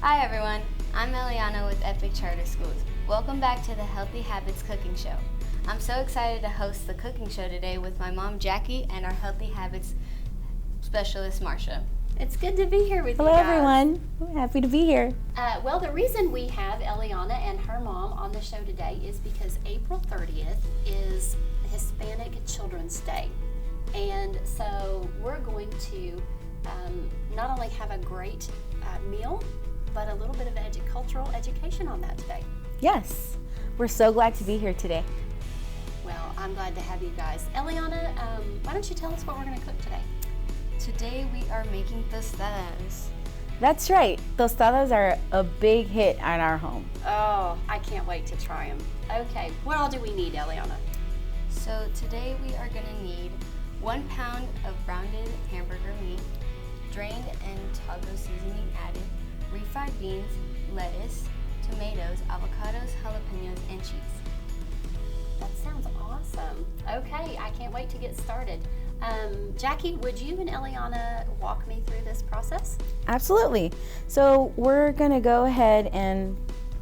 Hi everyone, I'm Eliana with Epic Charter Schools. Welcome back to the Healthy Habits Cooking Show. I'm so excited to host the cooking show today with my mom Jackie and our Healthy Habits specialist Marsha. It's good to be here with Hello, you guys. everyone. We're happy to be here. Well, the reason we have Eliana and her mom on the show today is because April 30th is Hispanic Children's Day. And so we're going to not only have a great meal, but a little bit of cultural education on that today. Yes, we're so glad to be here today. Well, I'm glad to have you guys. Eliana, why don't you tell us what we're going to cook today? Today we are making tostadas. That's right. Tostadas are a big hit at our home. Oh, I can't wait to try them. Okay, what all do we need, Eliana? So today we are going to need 1 pound of rounded hamburger meat, drained and taco seasoning added, refried beans, lettuce, tomatoes, avocados, jalapenos, and cheese. That sounds awesome. Okay, I can't wait to get started. Jackie, would you and Eliana walk me through this process? Absolutely. So we're going to go ahead and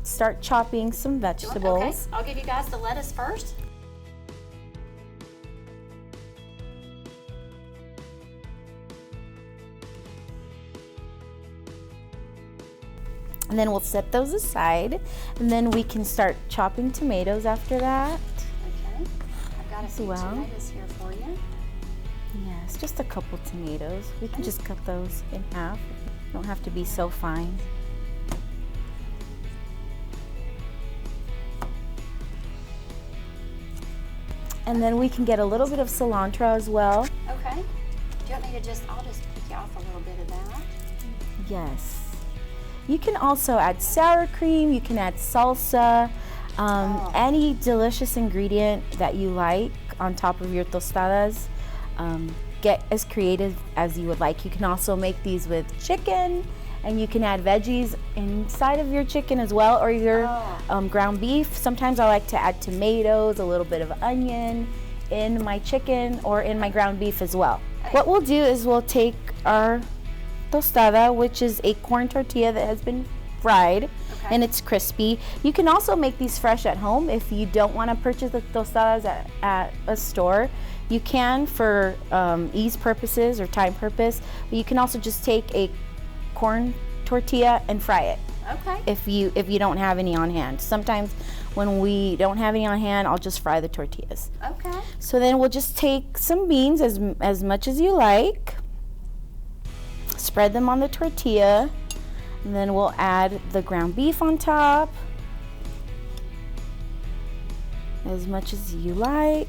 start chopping some vegetables. Okay, I'll give you guys the lettuce first. And then we'll set those aside, and then we can start chopping tomatoes after that. Okay, I've got a few well. tomatoes here for you. Yes, just a couple tomatoes. We can just cut those in half. Don't have to be so fine. And then we can get a little bit of cilantro as well. Okay, do you want me to I'll just pick you off a little bit of that. Yes. You can also add sour cream, you can add salsa, any delicious ingredient that you like on top of your tostadas. Get as creative as you would like. You can also make these with chicken, and you can add veggies inside of your chicken as well, or your ground beef. Sometimes I like to add tomatoes, a little bit of onion in my chicken or in my ground beef as well. What we'll do is we'll take our tostada, which is a corn tortilla that has been fried, and it's crispy. You can also make these fresh at home if you don't want to purchase the tostadas at a store. You can for ease purposes or time purpose, but you can also just take a corn tortilla and fry it. Okay. If you don't have any on hand. Sometimes when we don't have any on hand, I'll just fry the tortillas. Okay. So then we'll just take some beans as much as you like. Spread them on the tortilla, and then we'll add the ground beef on top, as much as you like.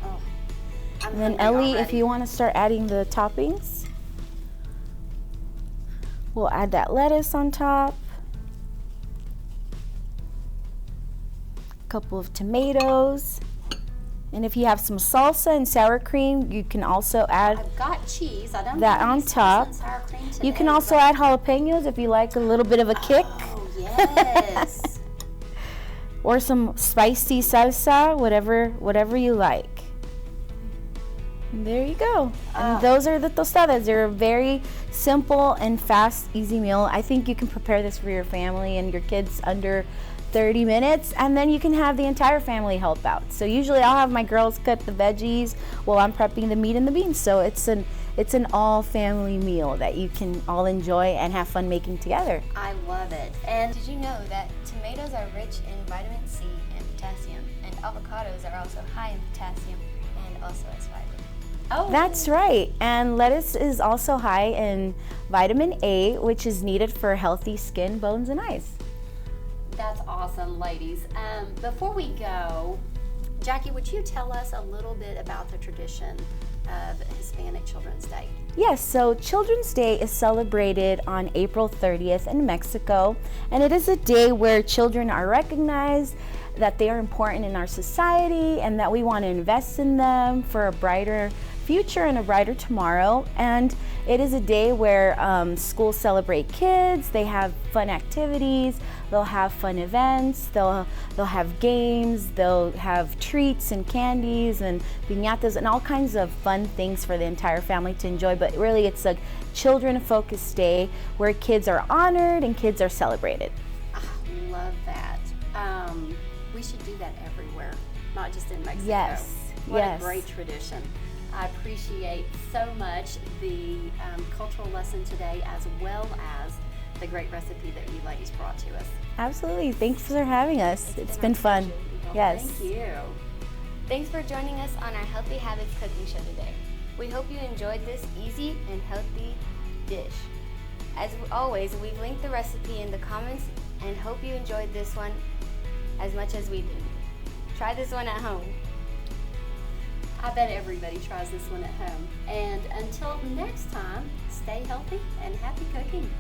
Oh, And then Ellie, if you want to start adding the toppings, we'll add that lettuce on top, a couple of tomatoes. And if you have some salsa and sour cream, you can also add I've got cheese. I don't that have on any salsa top. and sour cream today, You can also add jalapenos if you like a little bit of a kick. Oh, yes. Or some spicy salsa, whatever you like. And there you go. And those are the tostadas. They're a very simple and fast, easy meal. I think you can prepare this for your family and your kids under 30 minutes, and then you can have the entire family help out. So usually I'll have my girls cut the veggies while I'm prepping the meat and the beans. So it's an all family meal that you can all enjoy and have fun making together. I love it. And Did you know that tomatoes are rich in vitamin C and potassium, and avocados are also high in potassium and also has fiber? That's right. And lettuce is also high in vitamin A, which is needed for healthy skin, bones, and eyes. That's awesome, ladies. Before we go, Jackie, would you tell us a little bit about the tradition of Hispanic Children's Day? Yes, so Children's Day is celebrated on April 30th in Mexico, and it is a day where children are recognized, that they are important in our society, and that we want to invest in them for a brighter future and a brighter tomorrow. And it is a day where schools celebrate kids. They have fun activities. They'll have fun events. They'll have games. They'll have treats and candies and piñatas and all kinds of fun things for the entire family to enjoy. But really, it's a children-focused day where kids are honored and kids are celebrated. I love that. We should do that everywhere, not just in Mexico. Yes. What yes. a great tradition. I appreciate so much the cultural lesson today, as well as the great recipe that you ladies brought to us. Absolutely. Thanks for having us. It's been fun. Well, Yes. Thank you. Thanks for joining us on our Healthy Habits cooking show today. We hope you enjoyed this easy and healthy dish. As always, we've linked the recipe in the comments and hope you enjoyed this one as much as we did. Try this one at home. I bet everybody tries this one at home. And until next time, stay healthy and happy cooking.